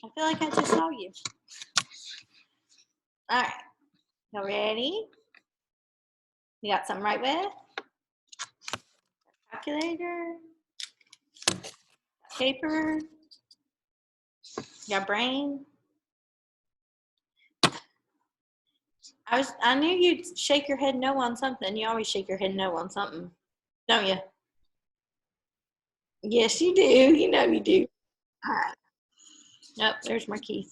I feel like I just saw you. All right. You ready? You got something right with? Calculator. Paper. Your brain. I knew you'd shake your head no on something. You always shake your head no on something, don't you? Yes, you do. You know you do. All right. Nope, there's Markeith.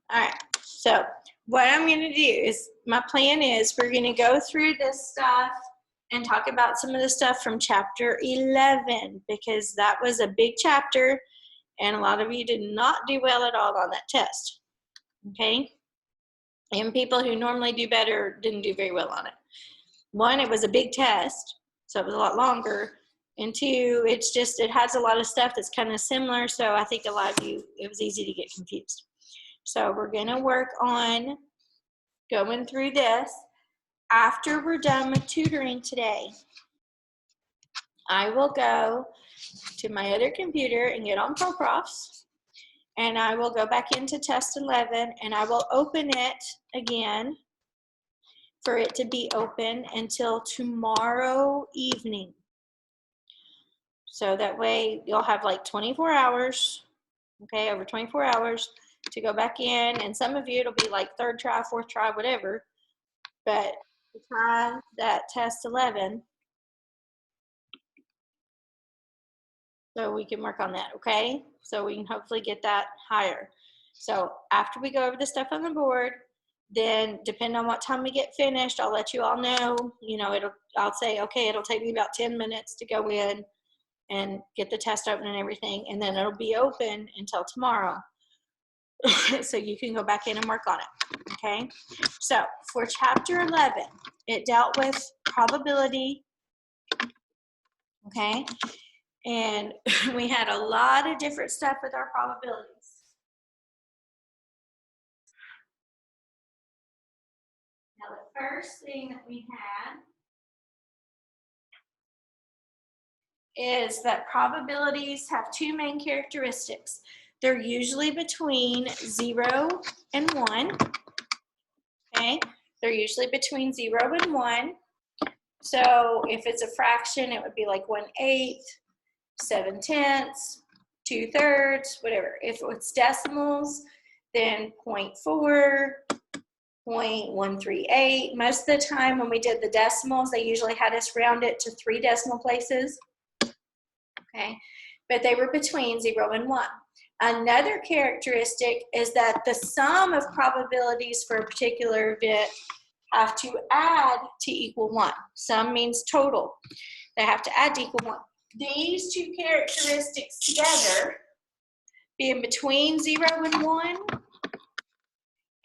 All right. So what I'm going to do is, my plan is we're going to go through this stuff and talk about some of the stuff from chapter 11, because that was a big chapter and a lot of you did not do well at all on that test. Okay? And people who normally do better didn't do very well on it. One, it was a big test, so it was a lot longer. And two, it has a lot of stuff that's kind of similar, so I think a lot of you, it was easy to get confused. So we're going to work on going through this. After we're done with tutoring today, I will go to my other computer and get on ProProfs, and I will go back into test 11, and I will open it again for it to be open until tomorrow evening. So that way you'll have like 24 hours, okay, over 24 hours to go back in, and some of you it'll be like third try, fourth try, whatever, but try that test 11 so we can work on that, okay? So we can hopefully get that higher. So after we go over the stuff on the board, then depending on what time we get finished, I'll let you all know, you know, I'll say, okay, it'll take me about 10 minutes to go in and get the test open and everything, and then it'll be open until tomorrow. So you can go back in and work on it, okay? So for chapter 11, it dealt with probability, okay? And we had a lot of different stuff with our probabilities. Now the first thing that we had is that probabilities have two main characteristics. They're usually between 0 and 1, okay? They're usually between 0 and 1. So if it's a fraction, it would be like 1/8, 7/10, 2/3, whatever. If it's decimals, then 0.4, 0.138. Most of the time when we did the decimals, they usually had us round it to 3 decimal places. Okay, but they were between 0 and 1. Another characteristic is that the sum of probabilities for a particular event have to add to equal 1. Sum means total. They have to add to equal 1. These two characteristics together, being between 0 and 1,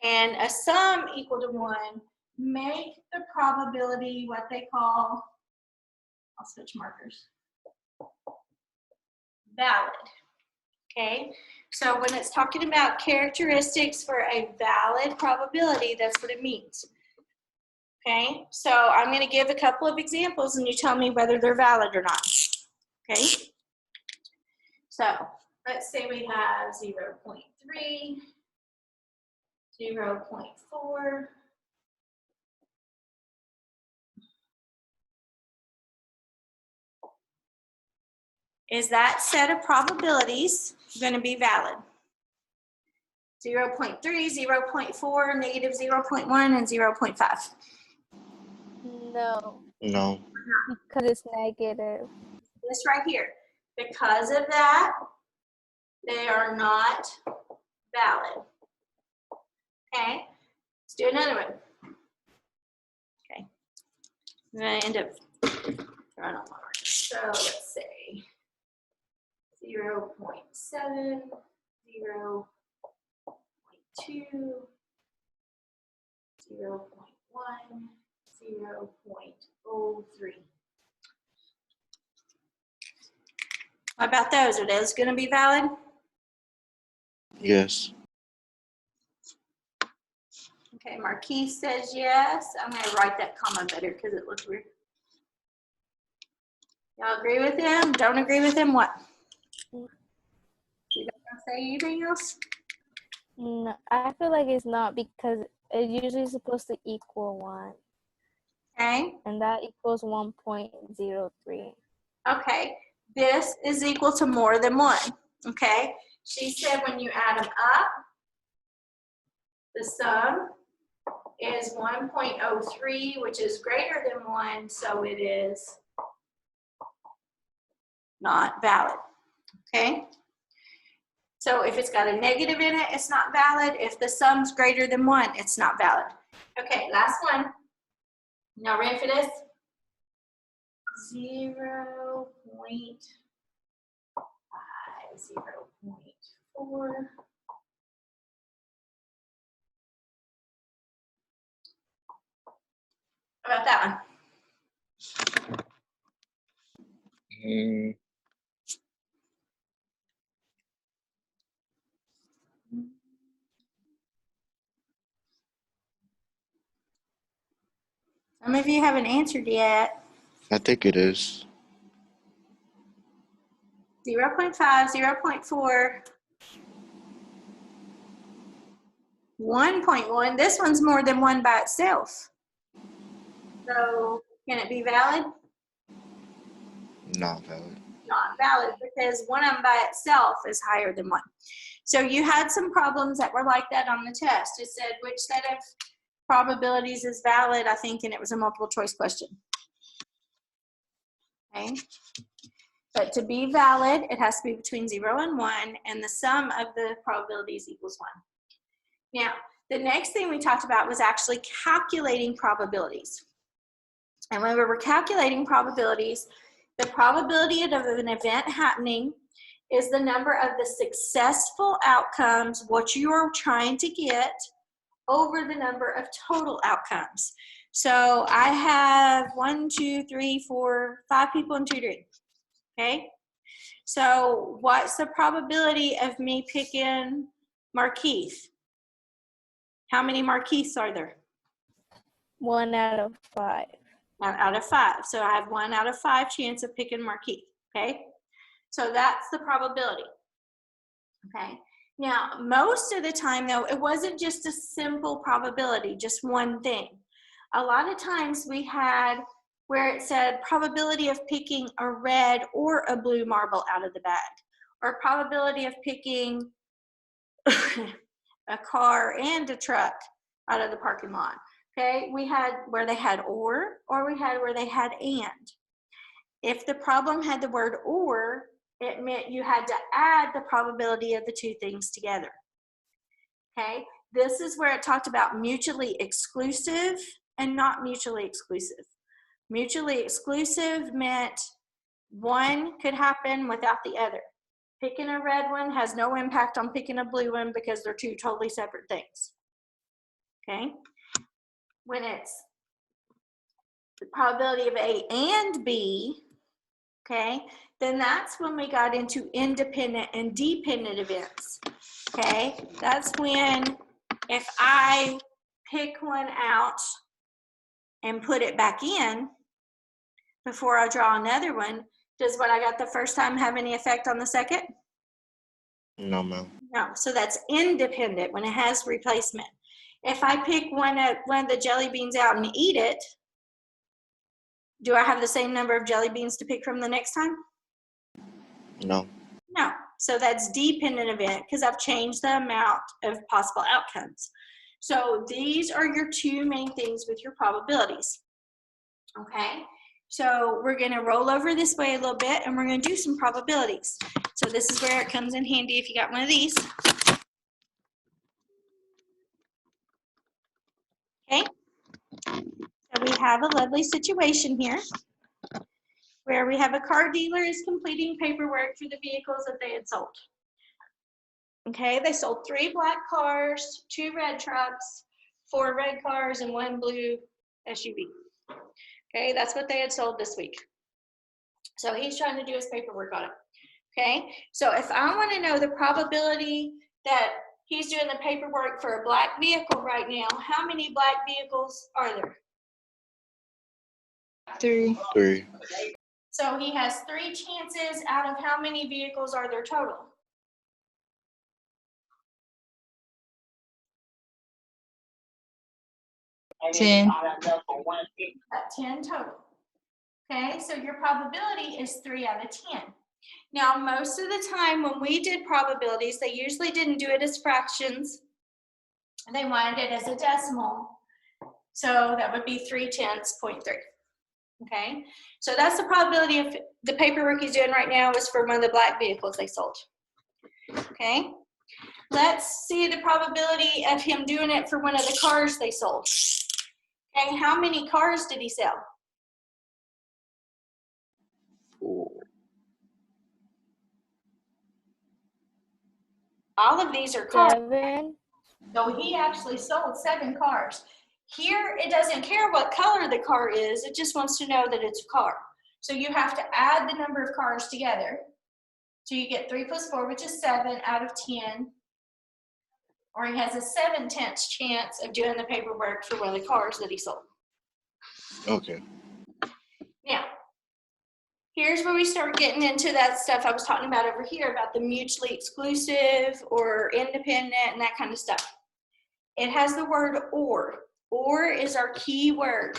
and a sum equal to 1, make the probability what they call, I'll switch markers, valid. Okay, so when it's talking about characteristics for a valid probability, that's what it means. Okay, so I'm going to give a couple of examples and you tell me whether they're valid or not. Okay, so let's say we have 0.3, 0.4, is that set of probabilities going to be valid? 0.3, 0.4, negative 0.1, and 0.5. No. No. Because it's negative. This right here. Because of that, they are not valid. Okay, let's do another one. Okay, I'm going to end up throwing on my marker. So let's say 0.7, 0.2, 0.1, 0.03. What about those? Are those going to be valid? Yes. Okay, Marquise says yes. I'm going to write that comma better because it looks weird. Y'all agree with him? Don't agree with him? What? You don't say anything else? No, I feel like it's not because it's usually supposed to equal 1. Okay. And that equals 1.03. Okay. This is equal to more than 1. Okay. She said when you add them up, the sum is 1.03, which is greater than 1, so it is not valid. Okay? So if it's got a negative in it, it's not valid. If the sum's greater than 1, it's not valid. Okay, last one. Y'all ready for this? 0.5, 0.4. How about that one? Some of you haven't answered yet. I think it is. 0.5, 0.4, 1.1. This one's more than 1 by itself. So can it be valid? Not valid. Not valid because 1 of them by itself is higher than 1. So you had some problems that were like that on the test. It said which set of probabilities is valid, I think, and it was a multiple choice question. Okay. But to be valid, it has to be between 0 and 1, and the sum of the probabilities equals 1. Now, the next thing we talked about was actually calculating probabilities. And when we were calculating probabilities, the probability of an event happening is the number of the successful outcomes, what you are trying to get, over the number of total outcomes. So I have 1, 2, 3, 4, 5 people in tutoring. Okay? So what's the probability of me picking Markeith? How many Markeiths are there? 1 out of 5. Out of 5. So I have 1 out of 5 chance of picking Markeith. Okay? So that's the probability. Okay? Now, most of the time, though, it wasn't just a simple probability, just one thing. A lot of times we had where it said probability of picking a red or a blue marble out of the bag, or probability of picking a car and a truck out of the parking lot. Okay, we had where they had or we had where they had and. If the problem had the word or, it meant you had to add the probability of the two things together. Okay, this is where it talked about mutually exclusive and not mutually exclusive. Mutually exclusive meant one could happen without the other. Picking a red one has no impact on picking a blue one because they're two totally separate things. Okay, when it's the probability of A and B, okay, then that's when we got into independent and dependent events. Okay, that's when if I pick one out and put it back in before I draw another one, does what I got the first time have any effect on the second? No, ma'am. No, so that's independent when it has replacement. If I pick one of the jelly beans out and eat it, do I have the same number of jelly beans to pick from the next time? No. No, so that's dependent event because I've changed the amount of possible outcomes. So these are your two main things with your probabilities. Okay, so we're going to roll over this way a little bit and we're going to do some probabilities. So this is where it comes in handy if you got one of these. Okay, so we have a lovely situation here where we have a car dealer is completing paperwork for the vehicles that they had sold. Okay, they sold 3 black cars, 2 red trucks, 4 red cars, and 1 blue SUV. Okay, that's what they had sold this week. So he's trying to do his paperwork on it. Okay, so if I want to know the probability that he's doing the paperwork for a black vehicle right now, how many black vehicles are there? 3. 3. So he has 3 chances out of how many vehicles are there total? 10. 10 total. Okay, so your probability is 3 out of 10. Now, most of the time when we did probabilities, they usually didn't do it as fractions. They wanted it as a decimal. So that would be 3/10.3. Okay, so that's the probability of the paperwork he's doing right now is for one of the black vehicles they sold. Okay, let's see the probability of him doing it for one of the cars they sold. Okay, how many cars did he sell? 4. All of these are cars. 7. So he actually sold 7 cars. Here, it doesn't care what color the car is. It just wants to know that it's a car. So you have to add the number of cars together. So you get 3 plus 4, which is 7 out of 10. Or he has a 7/10 chance of doing the paperwork for one of the cars that he sold. Okay. Now, here's where we start getting into that stuff I was talking about over here about the mutually exclusive or independent and that kind of stuff. It has the word or. Or is our key word.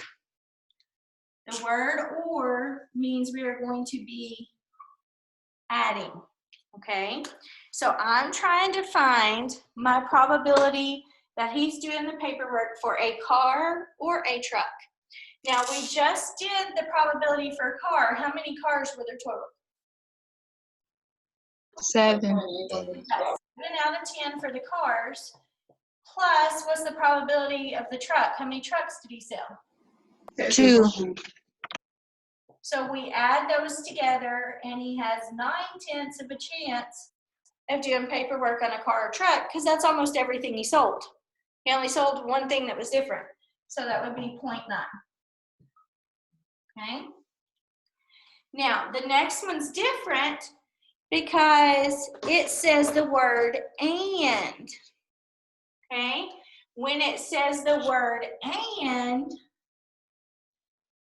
The word or means we are going to be adding, okay? So I'm trying to find my probability that he's doing the paperwork for a car or a truck. Now, we just did the probability for a car. How many cars were there total? 7. 7 out of 10 for the cars. Plus, what's the probability of the truck? How many trucks did he sell? 2. So we add those together, and he has 9/10 of a chance of doing paperwork on a car or truck, because that's almost everything he sold. He only sold one thing that was different. So that would be 0.9. Okay? Now, the next one's different because it says the word and. Okay? When it says the word and,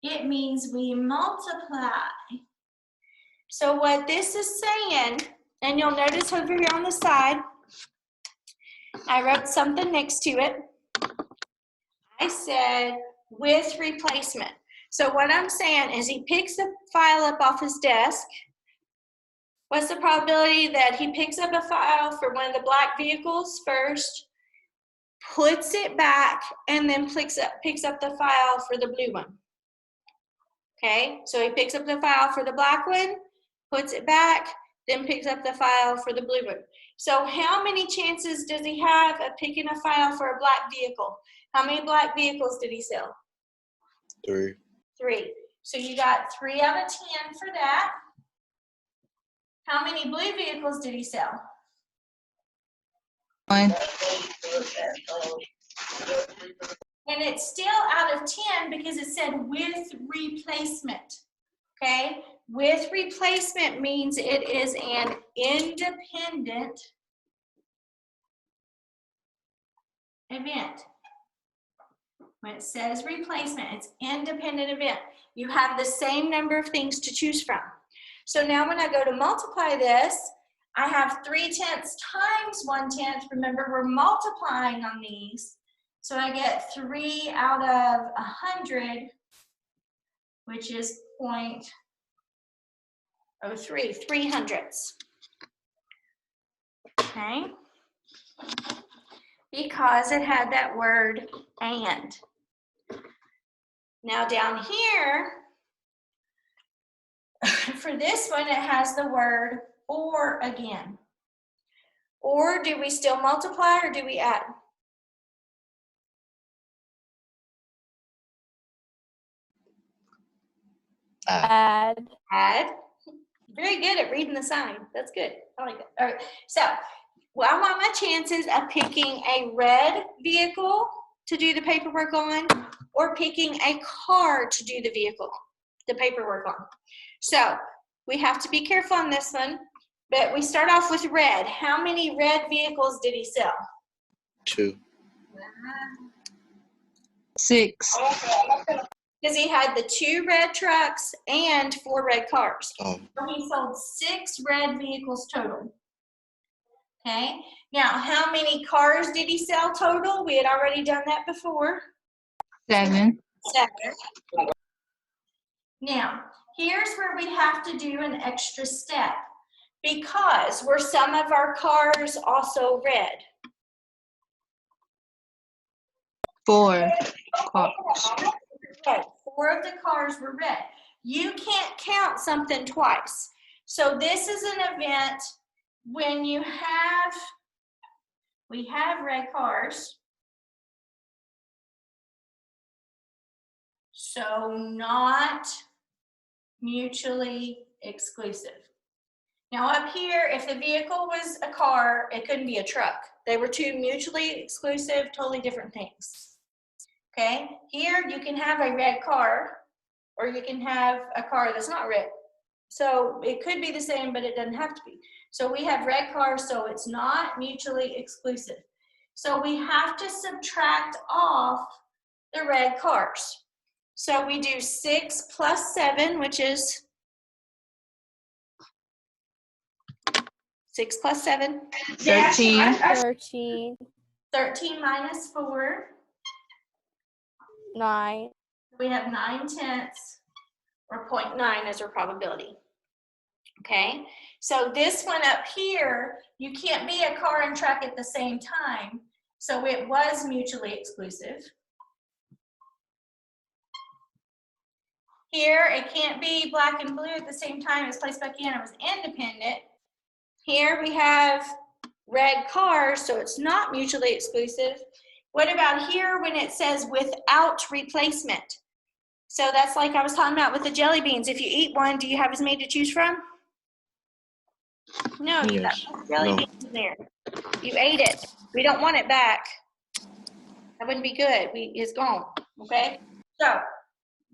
it means we multiply. So what this is saying, and you'll notice over here on the side, I wrote something next to it. I said with replacement. So what I'm saying is he picks the file up off his desk. What's the probability that he picks up a file for one of the black vehicles first, puts it back, and then picks up the file for the blue one? Okay, so he picks up the file for the black one, puts it back, then picks up the file for the blue one. So how many chances does he have of picking a file for a black vehicle? How many black vehicles did he sell? 3. 3. So you got 3 out of 10 for that. How many blue vehicles did he sell? 1. And it's still out of 10 because it said with replacement. Okay? With replacement means it is an independent event. When it says replacement, it's independent event. You have the same number of things to choose from. So now when I go to multiply this, I have 3/10 times 1/10. Remember, we're multiplying on these. So I get 3 out of 100, which is 0.03, 3/100. Okay? Because it had that word and. Now down here, for this one, it has the word or again. Or do we still multiply or do we add? Add. Add. Very good at reading the sign. That's good. I like that. All right. So, well, I want my chances of picking a red vehicle to do the paperwork on or picking a car to do the paperwork on. So, we have to be careful on this one, but we start off with red. How many red vehicles did he sell? 2. 6. Because he had the 2 red trucks and 4 red cars. Oh. So he sold 6 red vehicles total. Okay. Now, how many cars did he sell total? We had already done that before. 7. 7. Now, here's where we have to do an extra step because were some of our cars also red? 4 cars. Right, 4 of the cars were red. You can't count something twice. So this is an event when we have red cars. So not mutually exclusive. Now up here, if the vehicle was a car, it couldn't be a truck. They were two mutually exclusive, totally different things. Okay, here you can have a red car or you can have a car that's not red. So it could be the same, but it doesn't have to be. So we have red cars, so it's not mutually exclusive. So we have to subtract off the red cars. So we do 6 plus 7, which is 6 plus 7. 13. 13, 13 minus 4. 9, We have 9/10 or 0.9 as our probability. Okay, so this one up here, you can't be a car and truck at the same time. So it was mutually exclusive. Here, it can't be black and blue at the same time. It's placed back in. It was independent. Here we have red cars, so it's not mutually exclusive. What about here when it says without replacement? So that's like I was talking about with the jelly beans. If you eat one, do you have as many to choose from? No, you got Yes. jelly No. beans in there. You ate it. We don't want it back. That wouldn't be good. It's gone. Okay? So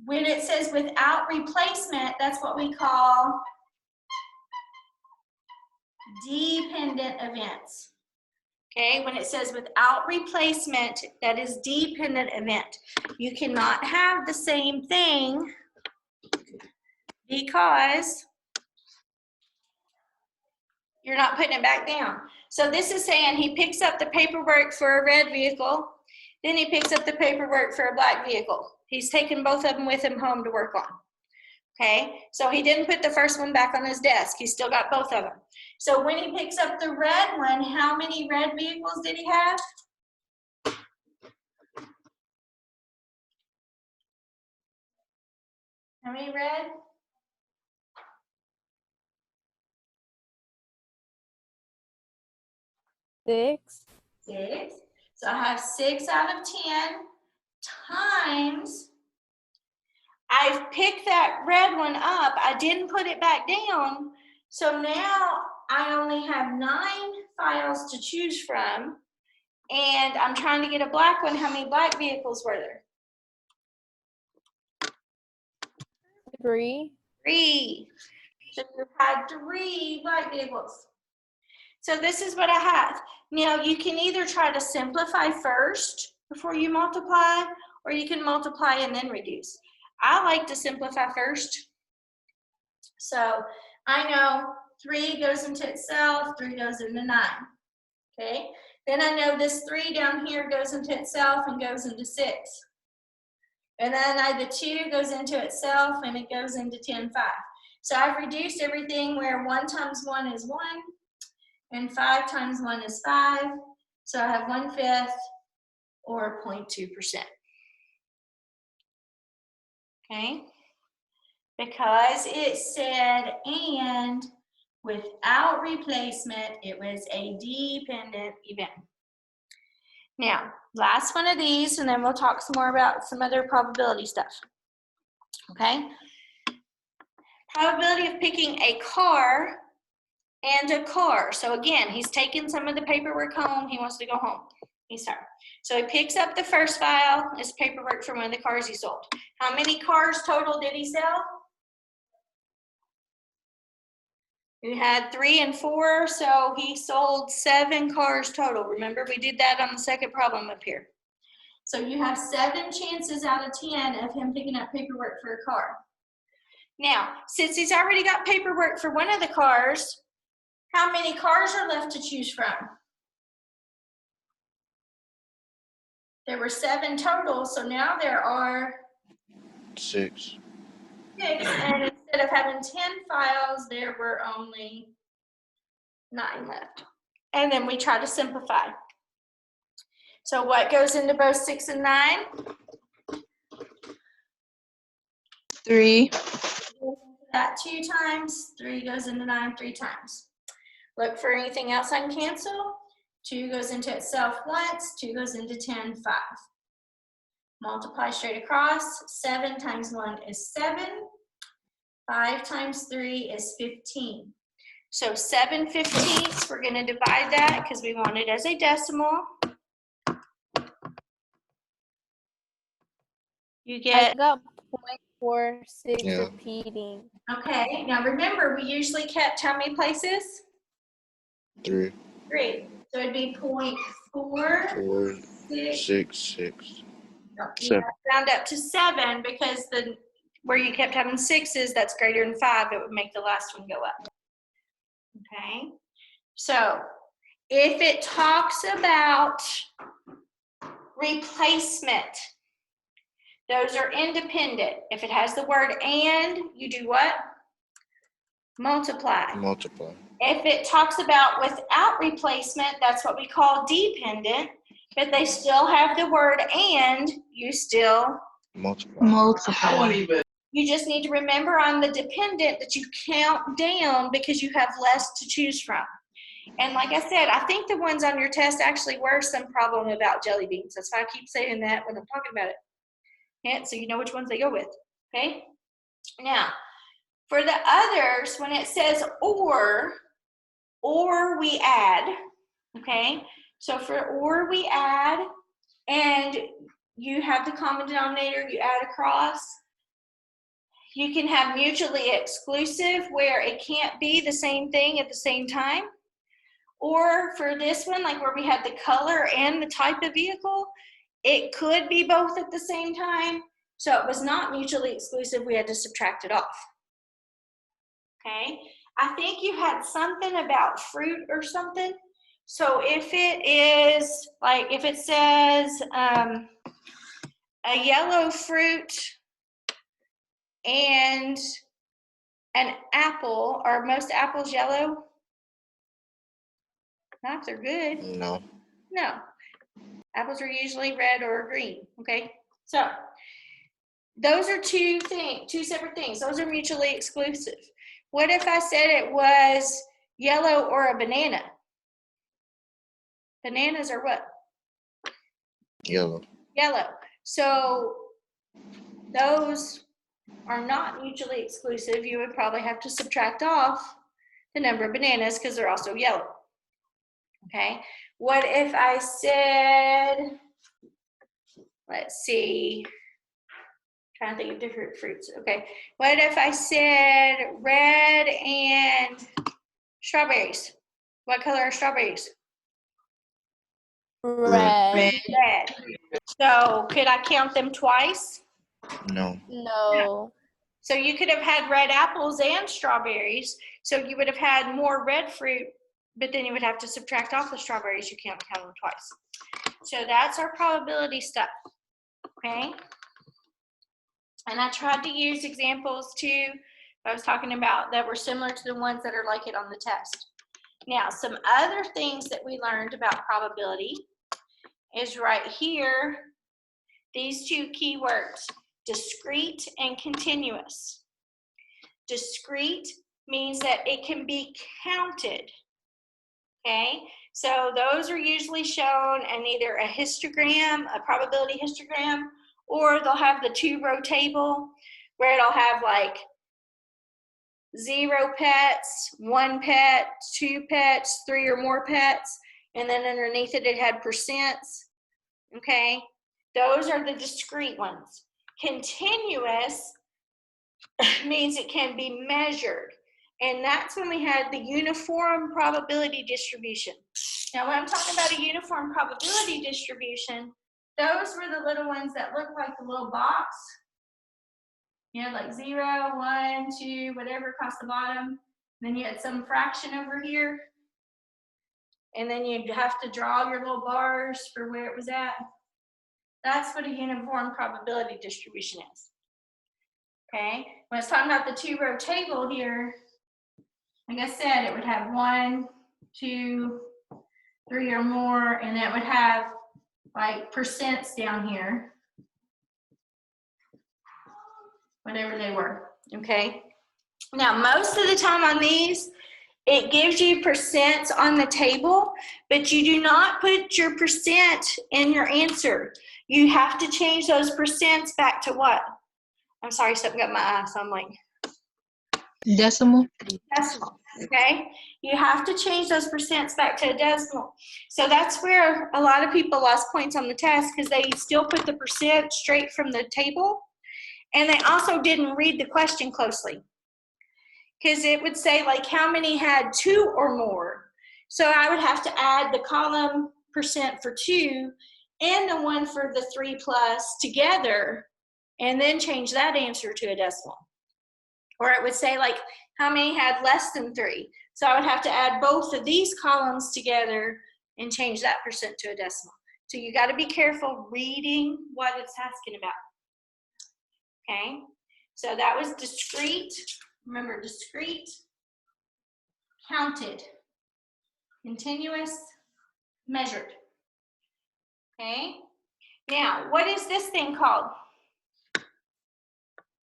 when it says without replacement, that's what we call dependent events. Okay, when it says without replacement, that is dependent event. You cannot have the same thing because you're not putting it back down. So this is saying he picks up the paperwork for a red vehicle, then he picks up the paperwork for a black vehicle. He's taking both of them with him home to work on. Okay, so he didn't put the first one back on his desk. He still got both of them. So when he picks up the red one, how many red vehicles did he have? How many red? 6, 6. So I have 6 out of 10 times. I've picked that red one up. I didn't put it back down. So now I only have 9 files to choose from. And I'm trying to get a black one. How many black vehicles were there? 3, 3. So you had 3 black vehicles. So this is what I have. Now you can either try to simplify first before you multiply, or you can multiply and then reduce. I like to simplify first. So I know 3 goes into itself, 3 goes into 9. Okay. Then I know this 3 down here goes into itself and goes into 6. And then the 2 goes into itself and it goes into 10, 5. So I've reduced everything where 1 times 1 is 1 and 5 times 1 is 5. So I have 1/5 or 0.2%. Okay? Because it said and without replacement, it was a dependent event. Now, last one of these, and then we'll talk some more about some other probability stuff. Okay? Probability of picking a car and a car. So again, he's taking some of the paperwork home. He wants to go home. He's sorry. So he picks up the first file. It's paperwork from one of the cars he sold. How many cars total did he sell? We had 3 and 4, so he sold 7 cars total. Remember, we did that on the second problem up here. So you have 7 chances out of 10 of him picking up paperwork for a car. Now, since he's already got paperwork for one of the cars, how many cars are left to choose from? There were 7 total, so now there are 6. 6, and instead of having 10 files, there were only 9 left. And then we try to simplify. So what goes into both 6 and 9? 3. That 2 times, 3 goes into 9 3 times. Look for anything else I can cancel. 2 goes into itself once, 2 goes into 10, 5. Multiply straight across. 7 times 1 is 7. 5 times 3 is 15. So 7/15, we're going to divide that because we want it as a decimal. You I get, got 0.46 Yeah. repeating. okay, now remember, we usually kept how many places? 3. 3. So it'd be 0.4, 4. 6. 6. 6. No, you 7. have to round up to 7 because where you kept having 6s, that's greater than 5, it would make the last one go up. Okay, so if it talks about replacement, those are independent. If it has the word and, you do what? Multiply. Multiply. If it talks about without replacement, that's what we call dependent, but they still have the word and, you still Multiply. Multiply. You just need to remember on the dependent that you count down because you have less to choose from. And like I said, I think the ones on your test actually were some problem about jelly beans. That's why I keep saying that when I'm talking about it. Yeah, so you know which ones they go with, okay? Now, for the others, when it says or we add, okay? So for or we add, and you have the common denominator, you add across. You can have mutually exclusive where it can't be the same thing at the same time. Or for this one, like where we had the color and the type of vehicle, it could be both at the same time. So it was not mutually exclusive. We had to subtract it off. Okay. I think you had something about fruit or something. So if it is, like if it says a yellow fruit and an apple, are most apples yellow? Not if they're good. No. No. Apples are usually red or green, okay? So those are two separate things. Those are mutually exclusive. What if I said it was yellow or a banana? Bananas are what? Yellow. Yellow. So those are not mutually exclusive. You would probably have to subtract off the number of bananas because they're also yellow. Okay. What if I said, let's see, trying to think of different fruits. Okay. What if I said red and strawberries? What color are strawberries? Red. Red. So could I count them twice? No. No. So you could have had red apples and strawberries. So you would have had more red fruit, but then you would have to subtract off the strawberries. You can't count them twice. So that's our probability stuff. Okay. And I tried to use examples too, I was talking about that were similar to the ones that are like it on the test. Now, some other things that we learned about probability is right here, these two keywords, discrete and continuous. Discrete means that it can be counted, okay? So those are usually shown in either a histogram, a probability histogram, or they'll have the 2-row table where it'll have like 0 pets, 1 pet, 2 pets, 3 or more pets, and then underneath it, it had percents, okay? Those are the discrete ones. Continuous means it can be measured, and that's when we had the uniform probability distribution. Now, when I'm talking about a uniform probability distribution, those were the little ones that look like the little box. You know, like 0, 1, 2, whatever across the bottom. Then you had some fraction over here. And then you'd have to draw your little bars for where it was at. That's what a uniform probability distribution is. Okay, when it's talking about the 2-row table here, like I said, it would have 1, 2, 3 or more, and it would have like percents down here, whatever they were. Okay, now most of the time on these, it gives you percents on the table, but you do not put your percent in your answer. You have to change those percents back to what? I'm sorry, something got my eye, so I'm like. Decimal. Decimal, okay? You have to change those percents back to a decimal. So that's where a lot of people lost points on the test, because they still put the percent straight from the table, and they also didn't read the question closely. Because it would say like how many had 2 or more. So I would have to add the column percent for 2 and the one for the 3 plus together, and then change that answer to a decimal. Or it would say like how many had less than 3. So I would have to add both of these columns together and change that percent to a decimal. So you got to be careful reading what it's asking about. Okay, so that was discrete. Remember, discrete, counted, continuous, measured. Okay, now what is this thing called?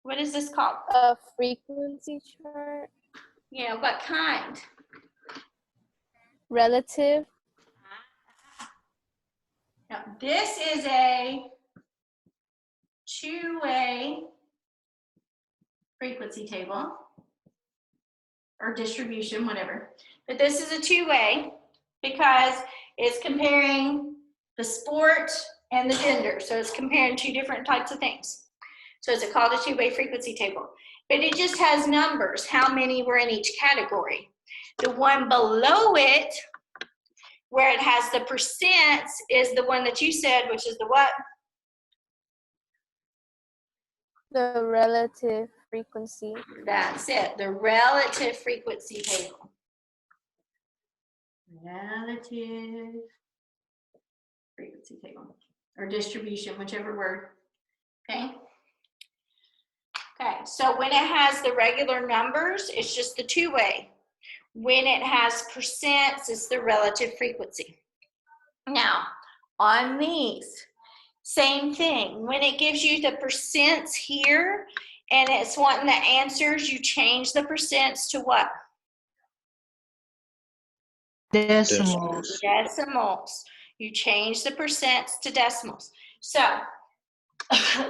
What is this called? A frequency chart. Yeah, what kind? Relative. Now, this is a two-way frequency table or distribution, whatever. But this is a two-way because it's comparing the sport and the gender. So it's comparing 2 different types of things. So it's called a two-way frequency table. But it just has numbers, how many were in each category. The one below it, where it has the percents, is the one that you said, which is the what? The relative frequency. That's it, the relative frequency table. Relative frequency table, or distribution, whichever word, okay? Okay, so when it has the regular numbers, it's just the two-way. When it has percents, it's the relative frequency. Now, on these, same thing. When it gives you the percents here, and it's wanting the answers, you change the percents to what? Decimals. Decimals. You change the percents to decimals. So,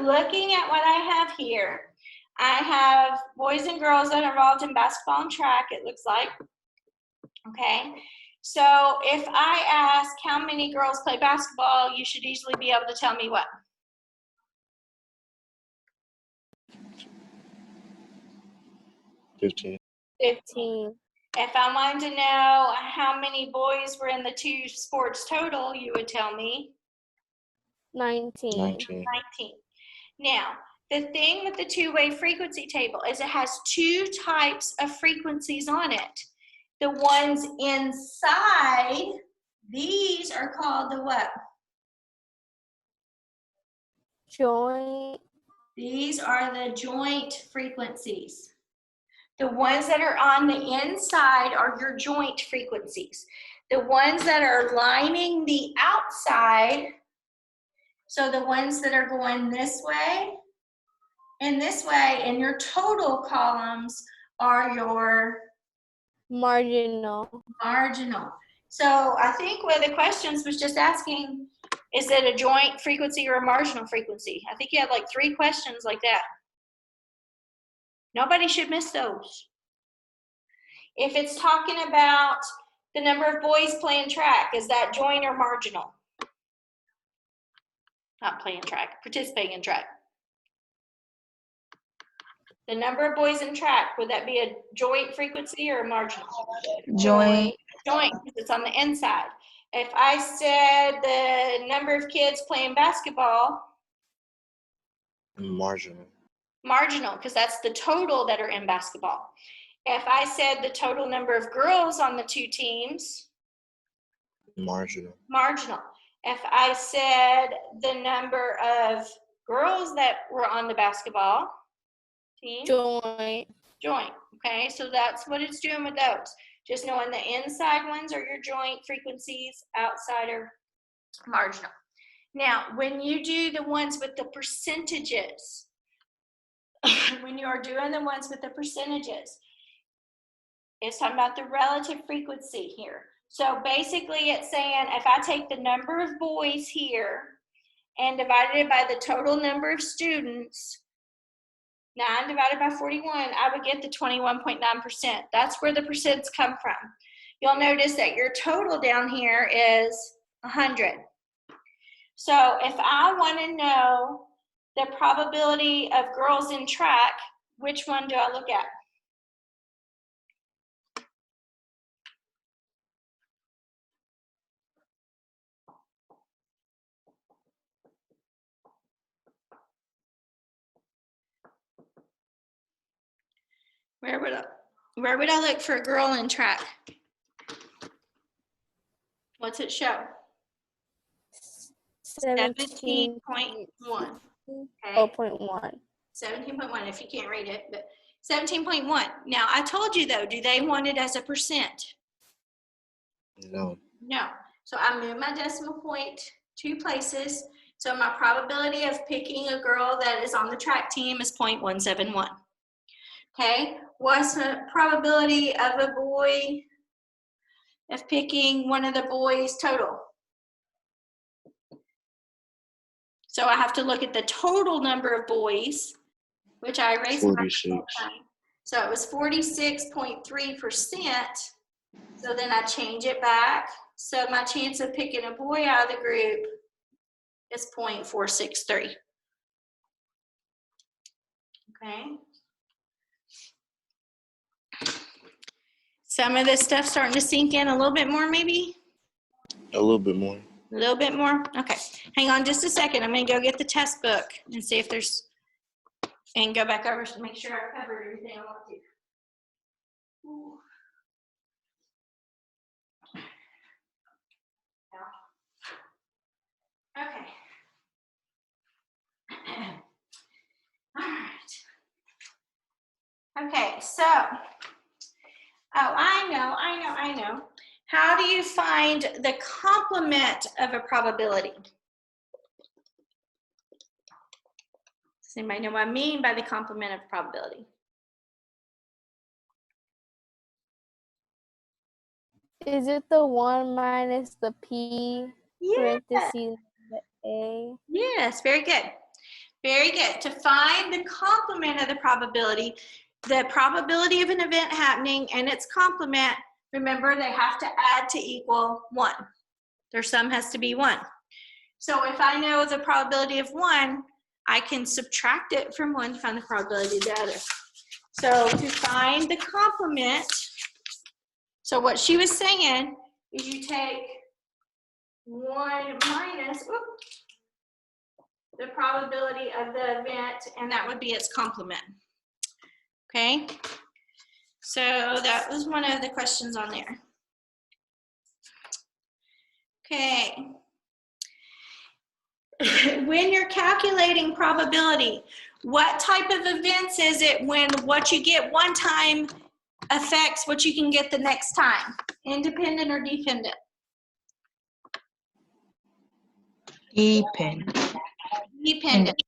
looking at what I have here, I have boys and girls that are involved in basketball and track, it looks like. Okay, so if I ask how many girls play basketball, you should easily be able to tell me what? 15. 15. If I wanted to know how many boys were in the 2 sports total, you would tell me 19. 19. Now, the thing with the two-way frequency table is it has 2 types of frequencies on it. The ones inside, these are called the what? Joint. These are the joint frequencies. The ones that are on the inside are your joint frequencies. The ones that are lining the outside, so the ones that are going this way and this way, and your total columns are your Marginal. marginal. So I think one of the questions was just asking, is it a joint frequency or a marginal frequency? I think you had like 3 questions like that. Nobody should miss those. If it's talking about the number of boys playing track, is that joint or marginal? Not playing track, participating in track. The number of boys in track, would that be a joint frequency or a marginal? Joint. Joint, because it's on the inside. If I said the number of kids playing basketball, Marginal. marginal, because that's the total that are in basketball. If I said the total number of girls on the 2 teams, Marginal. marginal. if I said the number of girls that were on the basketball team? Joint. Joint, okay? So that's what it's doing with those. Just knowing the inside ones are your joint frequencies, outside are marginal. Now, when you do the ones with the percentages, when you are doing the ones with the percentages, it's talking about the relative frequency here. So basically it's saying if I take the number of boys here and divided it by the total number of students, 9 divided by 41, I would get the 21.9%. That's where the percents come from. You'll notice that your total down here is 100. So if I want to know the probability of girls in track, which one do I look at? Where would I look for a girl in track? What's it show? 17.1. Okay. 0.1. 17.1 if you can't read it, but 17.1. Now I told you though, do they want it as a percent? No. No. So I moved my decimal point 2 places. So my probability of picking a girl that is on the track team is 0.171. Okay. What's the probability of a boy of picking one of the boys total? So I have to look at the total number of boys, which I erased. 46. So it was 46.3%. So then I change it back. So my chance of picking a boy out of the group is 0.463. Okay. Some of this stuff starting to sink in a little bit more, maybe? A little bit more. A little bit more? Okay. Hang on just a second. I'm going to go get the test book and see if there's, and go back over to make sure I covered everything I want to. Ooh. Okay. All right. Okay, so, oh, I know. How do you find the complement of a probability? Does anybody know what I mean by the complement of probability? Is it the 1 minus the P Yeah. parentheses the A? Yes, very good. Very good. To find the complement of the probability of an event happening and its complement, remember they have to add to equal 1. Their sum has to be 1. So if I know the probability of 1, I can subtract it from 1 to find the probability of the other. So to find the complement, so what she was saying is you take 1 minus, the probability of the event, and that would be its complement. Okay, so that was one of the questions on there. Okay, when you're calculating probability, what type of events is it when what you get one time affects what you can get the next time? Independent or dependent? Dependent. Dependent.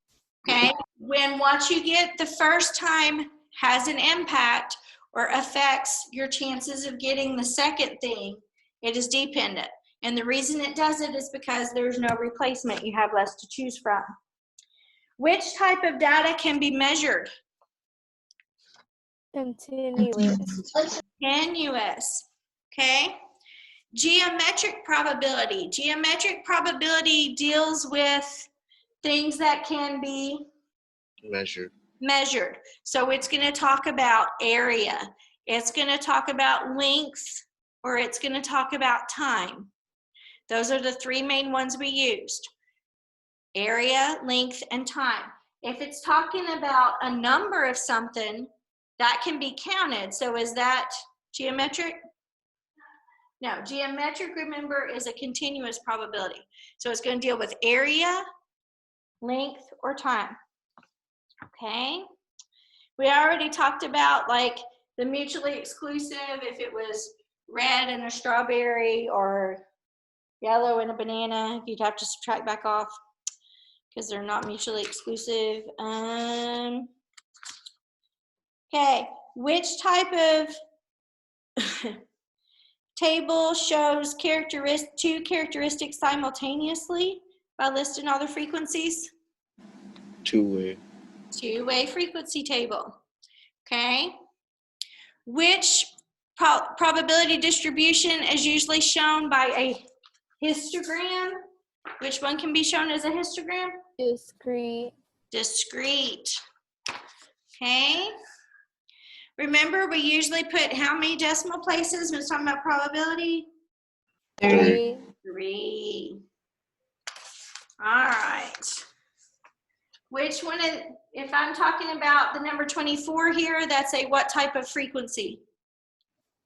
Okay, when what you get the first time has an impact or affects your chances of getting the second thing, it is dependent. And the reason it does it is because there's no replacement. You have less to choose from. Which type of data can be measured? Continuous. Continuous. Okay. Geometric probability. Geometric probability deals with things that can be measured. So it's going to talk about area. It's going to talk about length, or it's going to talk about time. Those are the 3 main ones we used. Area, length, and time. If it's talking about a number of something, that can be counted. So is that geometric? No, geometric, remember, is a continuous probability. So it's going to deal with area, length, or time. Okay? We already talked about like the mutually exclusive, if it was red and a strawberry or yellow and a banana, you'd have to subtract back off because they're not mutually exclusive. Okay, which type of table shows two characteristics simultaneously by listing all the frequencies? Two-way. Two-way frequency table. Okay. Which probability distribution is usually shown by a histogram? Which one can be shown as a histogram? Discrete. Discrete. Okay. Remember, we usually put how many decimal places when it's talking about probability? 3. 3. All right. Which one, if I'm talking about the number 24 here, that's a what type of frequency?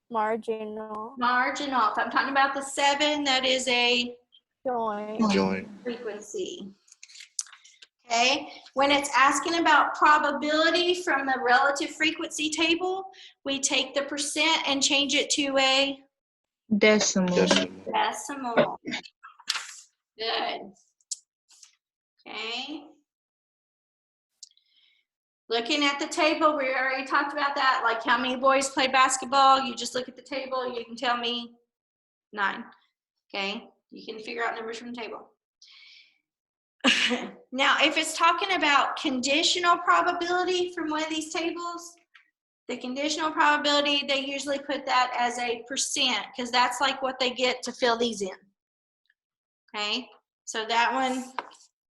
Marginal. Marginal. If I'm talking about the 7, that is a Joint. Joint. frequency. Okay. When it's asking about probability from the relative frequency table, we take the percent and change it to a Decimal. decimal. Good. Okay. Looking at the table, we already talked about that, like how many boys play basketball. You just look at the table, you can tell me 9. Okay, you can figure out numbers from the table. Now, if it's talking about conditional probability from one of these tables, the conditional probability, they usually put that as a percent because that's like what they get to fill these in. Okay, so that one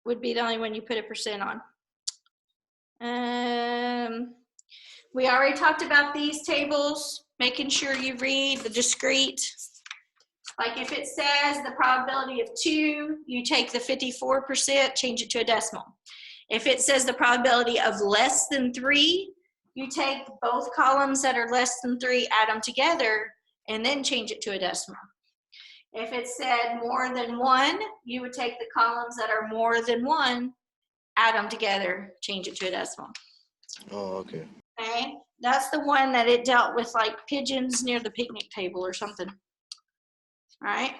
would be the only one you put a percent on. We already talked about these tables, making sure you read the discrete. Like if it says the probability of 2, you take the 54%, change it to a decimal. If it says the probability of less than 3, you take both columns that are less than 3, add them together, and then change it to a decimal. If it said more than 1, you would take the columns that are more than 1, add them together, change it to a decimal. Oh, okay. Okay, that's the one that it dealt with like pigeons near the picnic table or something. All right,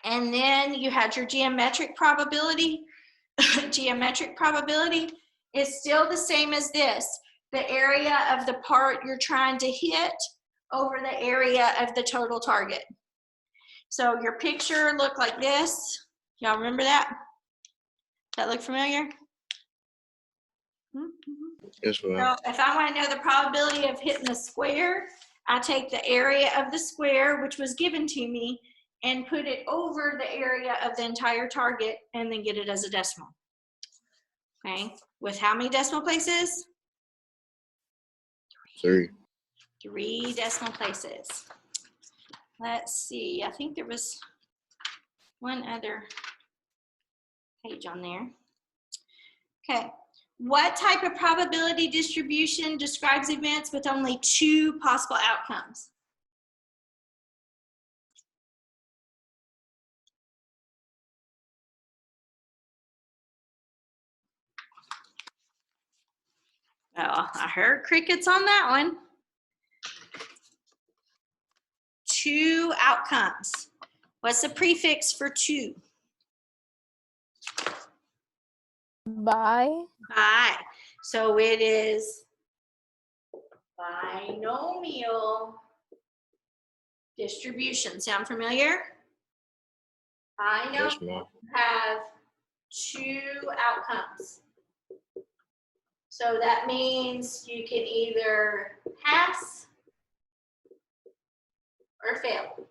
and then you had your geometric probability. Geometric probability is still the same as this. The area of the part you're trying to hit over the area of the total target. So your picture looked like this. Y'all remember that? That look familiar? Yes, ma'am. So if I want to know the probability of hitting the square, I take the area of the square, which was given to me, and put it over the area of the entire target and then get it as a decimal. Okay, with how many decimal places? 3. 3 decimal places. Let's see, I think there was one other page on there. Okay, what type of probability distribution describes events with only 2 possible outcomes? Oh, I heard crickets on that one. 2 outcomes. What's the prefix for 2? Bi. Bi. So it is binomial distribution. Sound familiar? Yes, Binomial ma'am. have 2 outcomes. So that means you can either pass or fail.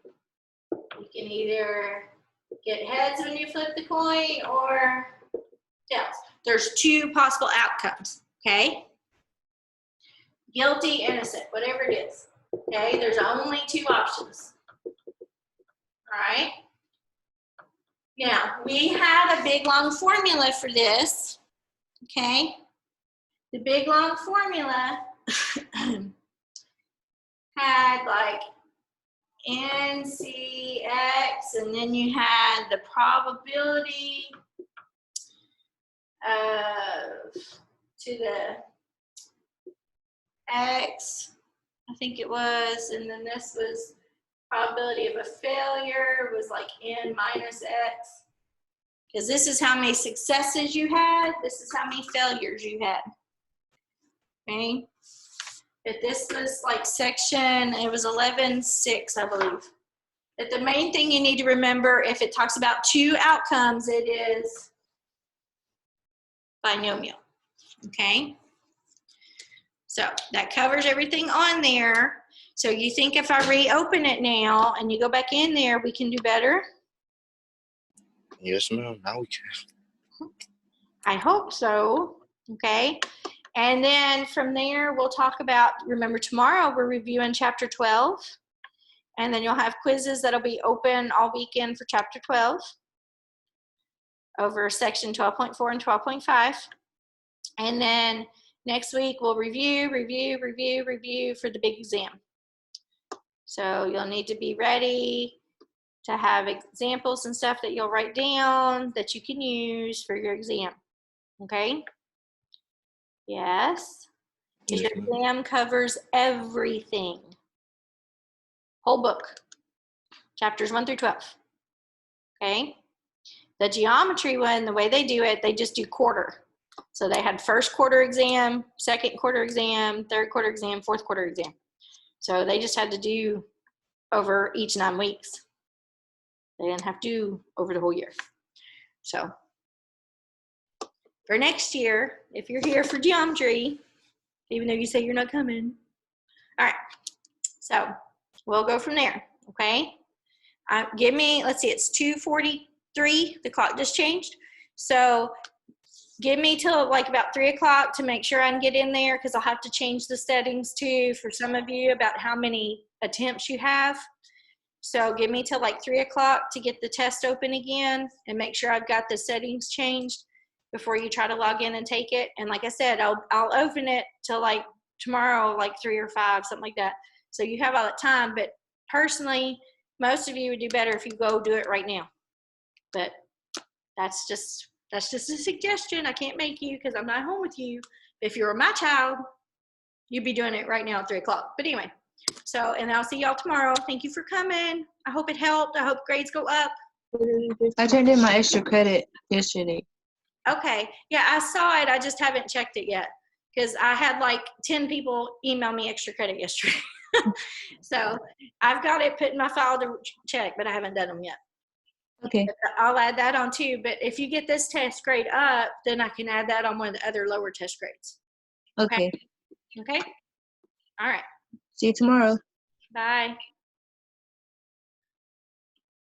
You can either get heads when you flip the coin or tails. There's 2 possible outcomes, okay? Guilty, innocent, whatever it is, okay? There's only 2 options, all right? Now, we had a big, long formula for this, okay? The big, long formula had like NCX, and then you had the probability of to the X, I think it was, and then this was probability of a failure was like N minus X. Because this is how many successes you had, this is how many failures you had. Okay? But this was like section, it was 11.6, I believe. But the main thing you need to remember, if it talks about two outcomes, it is binomial. Okay? So that covers everything on there. So you think if I reopen it now and you go back in there, we can do better? Yes, ma'am. Now we can. I hope so. Okay. And then from there, we'll talk about, remember tomorrow we're reviewing chapter 12. And then you'll have quizzes that'll be open all weekend for chapter 12 over section 12.4 and 12.5. And then next week we'll review for the big exam. So you'll need to be ready to have examples and stuff that you'll write down that you can use for your exam. Okay? Yes? Yes, Your ma'am. exam covers everything. Whole book. Chapters 1 through 12. Okay? The geometry one, the way they do it, they just do quarter. So they had first quarter exam, second quarter exam, third quarter exam, fourth quarter exam. So they just had to do over each 9 weeks. They didn't have to do over the whole year. So for next year, if you're here for geometry, even though you say you're not coming, all right, so we'll go from there, okay? Give me, let's see, it's 2:43, the clock just changed. So give me till like about 3 o'clock to make sure I can get in there, because I'll have to change the settings too for some of you about how many attempts you have. So give me till like 3 o'clock to get the test open again and make sure I've got the settings changed before you try to log in and take it. And like I said, I'll open it till like tomorrow, like 3 or 5, something like that. So you have all that time, but personally, most of you would do better if you go do it right now. But that's just a suggestion. I can't make you because I'm not home with you. If you were my child, you'd be doing it right now at 3 o'clock. But anyway, so, and I'll see y'all tomorrow. Thank you for coming. I hope it helped. I hope grades go up. I turned in my extra credit yesterday. Okay. Yeah, I saw it. I just haven't checked it yet because I had like 10 people email me extra credit yesterday. So I've got it put in my file to check, but I haven't done them yet. Okay. But I'll add that on too. But if you get this test grade up, then I can add that on one of the other lower test grades. Okay. Okay? All right. See you tomorrow. Bye.